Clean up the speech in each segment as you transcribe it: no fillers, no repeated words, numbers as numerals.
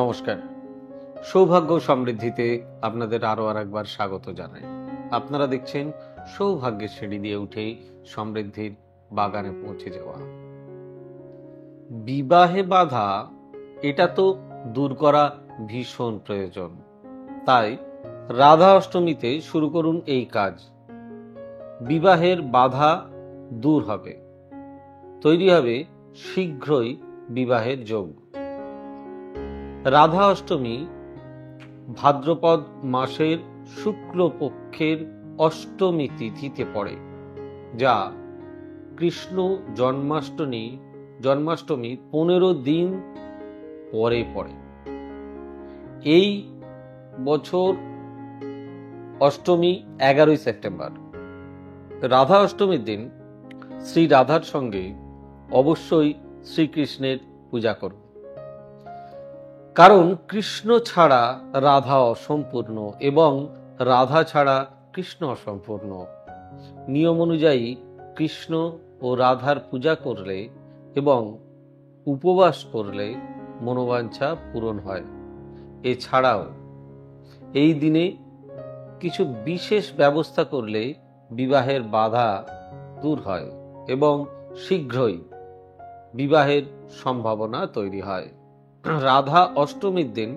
নমস্কার। সৌভাগ্য সমৃদ্ধিতে আপনাদের আরো একবার স্বাগত জানাই। আপনারা দেখছেন সৌভাগ্যের সিঁড়ি দিয়ে উঠে সমৃদ্ধির বাগানে পৌঁছে যাওয়া। বিবাহে বাধা এটা তো দূর করা ভীষণ প্রয়োজন। তাই রাধা অষ্টমীতে শুরু করুন এই কাজ। বিবাহের বাধা দূর হবে, তৈরি হবে শীঘ্রই বিবাহের যোগ। রাধা অষ্টমী ভাদ্রপদ মাসের শুক্লপক্ষের অষ্টমী তিথিতে পড়ে, যা কৃষ্ণ জন্মাষ্টমী 15 দিন পরে পড়ে। এই বছর অষ্টমী 11 সেপ্টেম্বর। রাধা অষ্টমীর দিন শ্রী রাধার সঙ্গে অবশ্যই শ্রীকৃষ্ণের পূজা করুন, কারণ কৃষ্ণ ছাড়া রাধা অসম্পূর্ণ এবং রাধা ছাড়া কৃষ্ণ অসম্পূর্ণ। নিয়ম অনুযায়ী কৃষ্ণ ও রাধার পূজা করলে এবং উপবাস করলে মনোবাঞ্ছা পূরণ হয়। এছাড়াও এই দিনে কিছু বিশেষ ব্যবস্থা করলে বিবাহের বাধা দূর হয় এবং শীঘ্রই বিবাহের সম্ভাবনা তৈরি হয়। রাধা অষ্টমীর দিন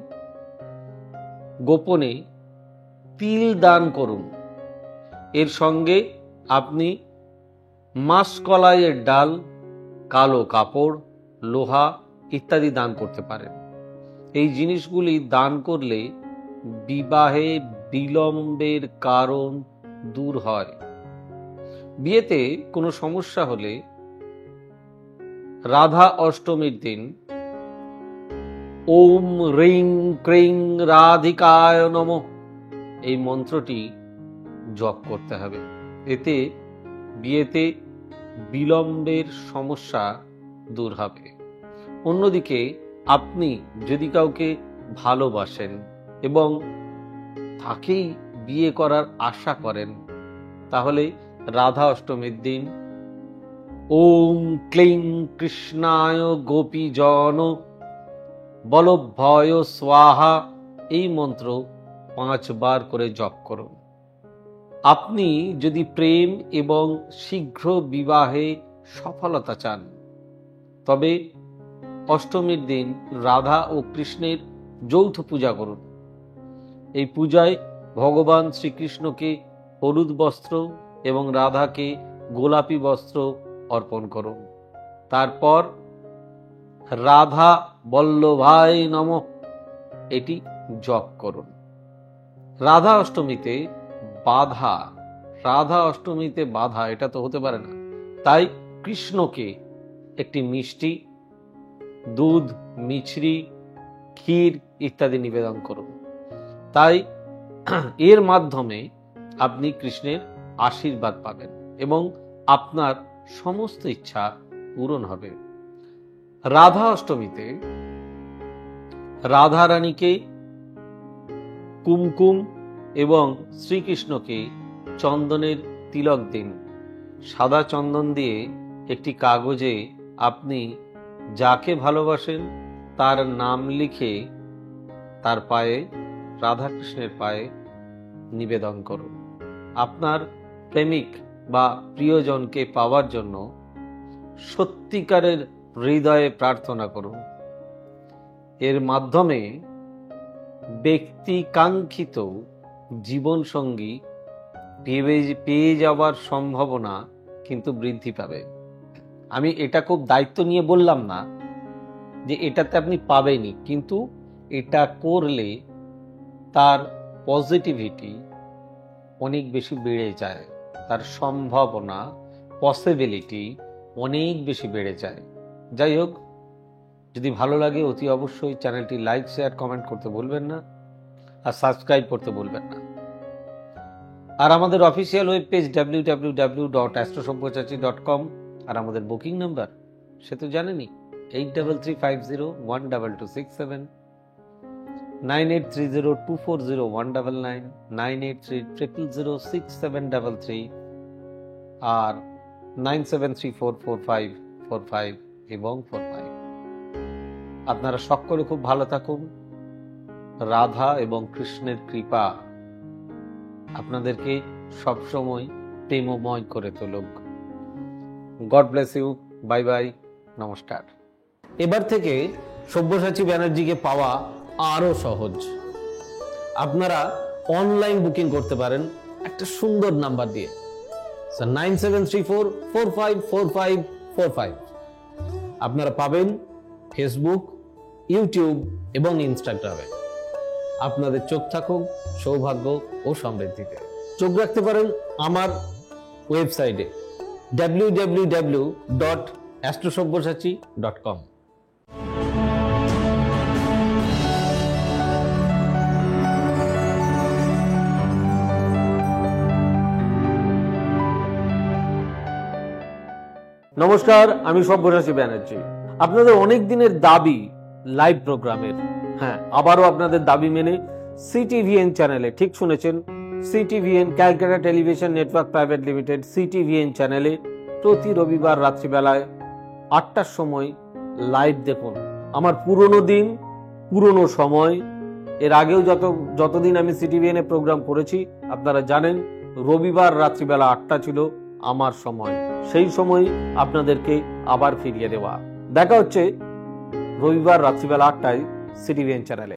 গোপনে তিল দান করুন। এর সঙ্গে আপনি মাসকলাইয়ের ডাল, কালো কাপড়, লোহা ইত্যাদি দান করতে পারেন। এই জিনিসগুলি দান করলে বিবাহে বিলম্বের কারণ দূর হয়। বিয়েতে কোনো সমস্যা হলে রাধা অষ্টমীর দিন ওম রিং ক্রিং রাধিকায় নমঃ এই মন্ত্রটি জপ করতে হবে। এতে বিয়েতে বিলম্বের সমস্যা দূর হবে। অন্যদিকে আপনি যদি কাউকে ভালোবাসেন এবং তাকেই বিয়ে করার আশা করেন, তাহলে রাধা অষ্টমীর দিন ওম ক্লিং কৃষ্ণায় গোপীজন বলভ্যয় স্বাহা এই মন্ত্র 5 বার করে জপ করুন। আপনি যদি প্রেম এবং শীঘ্র বিবাহে সফলতা চান, তবে অষ্টমীর দিন রাধা ও কৃষ্ণের যৌথ পূজা করুন। এই পূজায় ভগবান শ্রীকৃষ্ণকে হলুদ বস্ত্র এবং রাধাকে গোলাপি বস্ত্র অর্পণ করুন। তারপর রাধা বল্লভায় নমঃ এটি জপ করুন। রাধা অষ্টমীতে বাধা এটা তো হতে পারে না। তাই কৃষ্ণকে একটি মিষ্টি, দুধ, মিছরি, ক্ষীর ইত্যাদি নিবেদন করুন। তাই এর মাধ্যমে আপনি কৃষ্ণের আশীর্বাদ পাবেন এবং আপনার সমস্ত ইচ্ছা পূরণ হবে। রাধা অষ্টমীতে রাধা রানীকে কুমকুম এবং শ্রীকৃষ্ণকে চন্দনের তিলক দিন। সাদা চন্দন দিয়ে একটি কাগজে আপনি যাকে ভালোবাসেন তার নাম লিখে তার পায়ে, রাধাকৃষ্ণের পায়ে নিবেদন করুন। আপনার প্রেমিক বা প্রিয়জনকে পাওয়ার জন্য সত্যিকারের হৃদয়ে প্রার্থনা করুন। এর মাধ্যমে ব্যক্তি কাঙ্ক্ষিত জীবনসঙ্গী পেয়ে যাওয়ার সম্ভাবনা কিন্তু বৃদ্ধি পাবে। আমি এটা খুব দায়িত্ব নিয়ে বললাম না যে এটাতে আপনি পাবেনই, কিন্তু এটা করলে তার পজিটিভিটি অনেক বেশি বেড়ে যায়, তার সম্ভাবনা, পসিবিলিটি অনেক বেশি বেড়ে যায়। যাই হোক, যদি ভালো লাগে অতি অবশ্যই চ্যানেলটি লাইক, শেয়ার, কমেন্ট করতে ভুলবেন না আর সাবস্ক্রাইব করতে ভুলবেন না। আর আমাদের অফিসিয়াল ওয়েব পেজ www.astrosampachachhi.com আর আমাদের বুকিং নাম্বার সে তো জানেনই, 8335012267, 9830240199, 9830006733 আর 97344545 এবং 45। আপনারা সকলে খুব ভালো থাকুন, রাধা এবং কৃষ্ণের কৃপা আপনাদেরকে সবসময় প্রেমময় করে তুলুক। God bless you. Bye bye, নমস্কার। এবার থেকে সব্যসাচী ব্যানার্জিকে পাওয়া আরো সহজ। আপনারা অনলাইন বুকিং করতে পারেন একটা সুন্দর নাম্বার দিয়ে 9734454545। আপনারা পাবেন ফেসবুক, ইউটিউব এবং ইনস্টাগ্রামে। আপনাদের চোখ থাকুক সৌভাগ্য ও সমৃদ্ধিতে। চোখ রাখতে পারেন আমার ওয়েবসাইটে www.astrosobyasachi.com। নমস্কার, আমি সব্যসাচী ব্যানার্জি। আপনাদের অনেক দিনের দাবি লাইভ প্রোগ্রামের, হ্যাঁ আবারও আপনাদের দাবি মেনে সিটিভিএন চ্যানেলে, ঠিক শুনেছেন, CTVN Calcutta television network private limited CTVN চ্যানেলে প্রতি রবিবার রাত্রিবেলায় 8টার সময় লাইভ দেখুন। আমার পুরনো দিন, পুরনো সময়, এর আগেও যতদিন আমি সিটিভিএন এ প্রোগ্রাম করেছি আপনারা জানেন রবিবার রাত্রিবেলা 8টা ছিল আমার সময়। সেই সময় আপনাদেরকে আবার ফিরিয়ে দেওয়া। দেখা হচ্ছে রবিবার রাত্রিবেলা 8টায় সিটিভিএন চ্যানেলে।